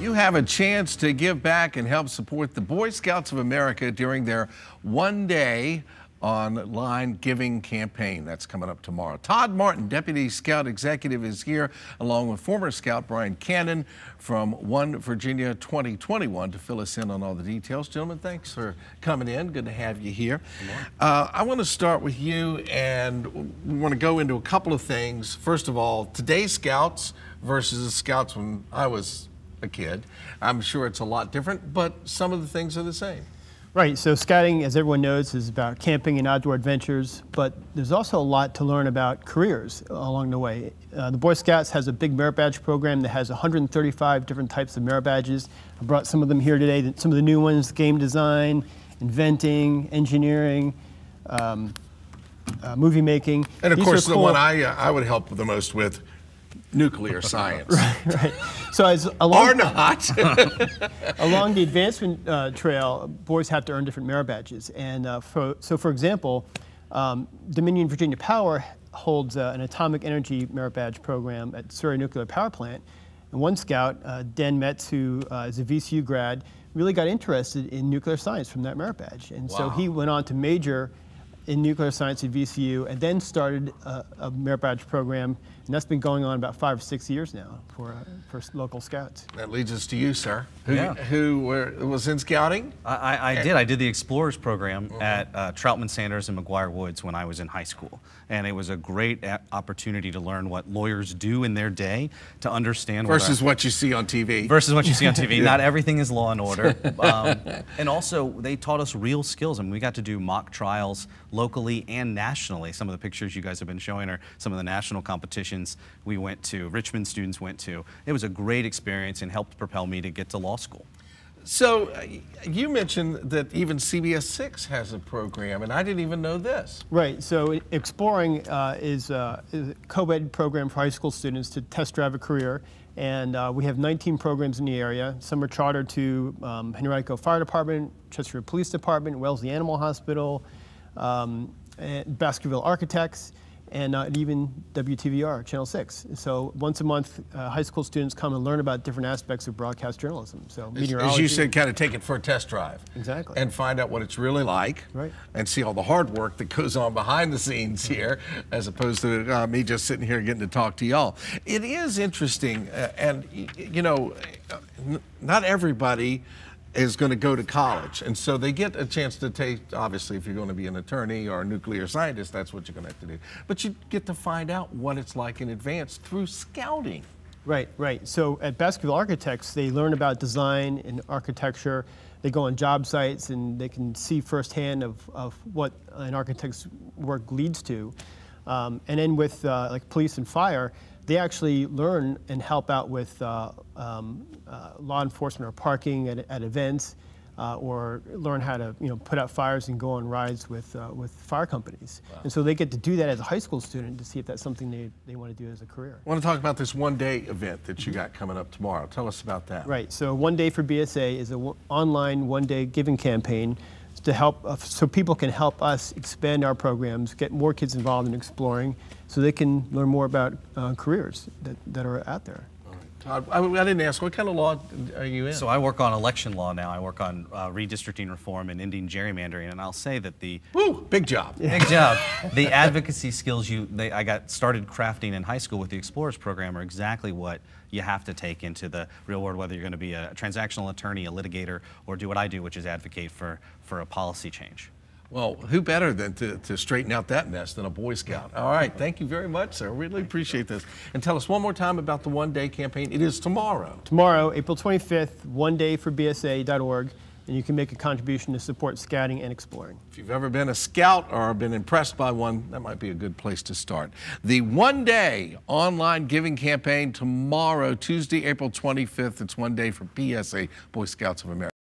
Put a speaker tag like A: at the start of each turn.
A: You have a chance to give back and help support the Boy Scouts of America during their one-day online giving campaign. That's coming up tomorrow. Todd Martin, Deputy Scout Executive, is here along with former Scout Brian Cannon from One Virginia 2021 to fill us in on all the details. Gentlemen, thanks for coming in. Good to have you here. I want to start with you, and we want to go into a couple of things. First of all, today's Scouts versus the Scouts when I was a kid. I'm sure it's a lot different, but some of the things are the same.
B: Right, so scouting, as everyone knows, is about camping and outdoor adventures, but there's also a lot to learn about careers along the way. The Boy Scouts has a big merit badge program that has 135 different types of merit badges. I brought some of them here today, some of the new ones: game design, inventing, engineering, movie making.
A: And of course, the one I would help the most with, nuclear science.
B: Right. So along the advancement trail, boys have to earn different merit badges. And for example, Dominion Virginia Power holds an atomic energy merit badge program at Surrey Nuclear Power Plant. And one scout, Den Metz, who is a VCU grad, really got interested in nuclear science from that merit badge. And so he went on to major in nuclear science at VCU, and then started a merit badge program, and that's been going on about 5 or 6 years now for local scouts.
A: That leads us to you, sir. Who was in scouting?
C: I did. I did the Explorers program at Troutman Sanders and McGuire Woods when I was in high school, and it was a great opportunity to learn what lawyers do in their day, to understand
A: versus what you see on TV.
C: Versus what you see on TV. Not everything is Law and Order, and also they taught us real skills. I mean, we got to do mock trials locally and nationally. Some of the pictures you guys have been showing are some of the national competitions we went to, Richmond students went to. It was a great experience and helped propel me to get to law school.
A: So you mentioned that even CBS 6 has a program, and I didn't even know this.
B: Right, so Exploring is a co-ed program for high school students to test drive a career. And we have 19 programs in the area. Some are chartered to Henrico Fire Department, Chesterfield Police Department, Wellesley Animal Hospital, and Baskerville Architects, and even WTVR, Channel 6. So once a month, high school students come and learn about different aspects of broadcast journalism. So meteorology.
A: As you said, kind of take it for a test drive.
B: Exactly.
A: And find out what it's really like. Right. And see all the hard work that goes on behind the scenes here, as opposed to me just sitting here getting to talk to y'all. It is interesting, and you know, not everybody is going to go to college, and so they get a chance to take, obviously if you're going to be an attorney or a nuclear scientist, that's what you're going to have to do, but you get to find out what it's like in advance through scouting. Right.
B: So at Baskerville Architects, they learn about design and architecture. They go on job sites and they can see firsthand of what an architect's work leads to. And then with like police and fire, they actually learn and help out with law enforcement or parking at events, or learn how to put out fires and go on rides with fire companies. Wow. And so they get to do that as a high school student to see if that's something they want to do as a career.
A: I want to talk about this one-day event that you got coming up tomorrow. Tell us about that.
B: Right. So One Day for BSA is an online one-day giving campaign to help, so people can help us expand our programs, get more kids involved in exploring, so they can learn more about careers that are out there.
A: Todd, I didn't ask, what kind of law are you in?
C: So I work on election law now. I work on redistricting reform and ending gerrymandering, and I'll say that the...
A: Woo, big job.
C: Big job. The advocacy skills I got started crafting in high school with the Explorers program are exactly what you have to take into the real world, whether you're going to be a transactional attorney, a litigator, or do what I do, which is advocate for a policy change.
A: Well, who better than to straighten out that mess than a Boy Scout? All right, thank you very much, sir. Really appreciate this. And tell us one more time about the one-day campaign. It is tomorrow.
B: Tomorrow, April 25th, onedayforbsa.org, and you can make a contribution to support scouting and exploring.
A: If you've ever been a scout or been impressed by one, that might be a good place to start. The one-day online giving campaign tomorrow, Tuesday, April 25th. It's One Day for BSA, Boy Scouts of America.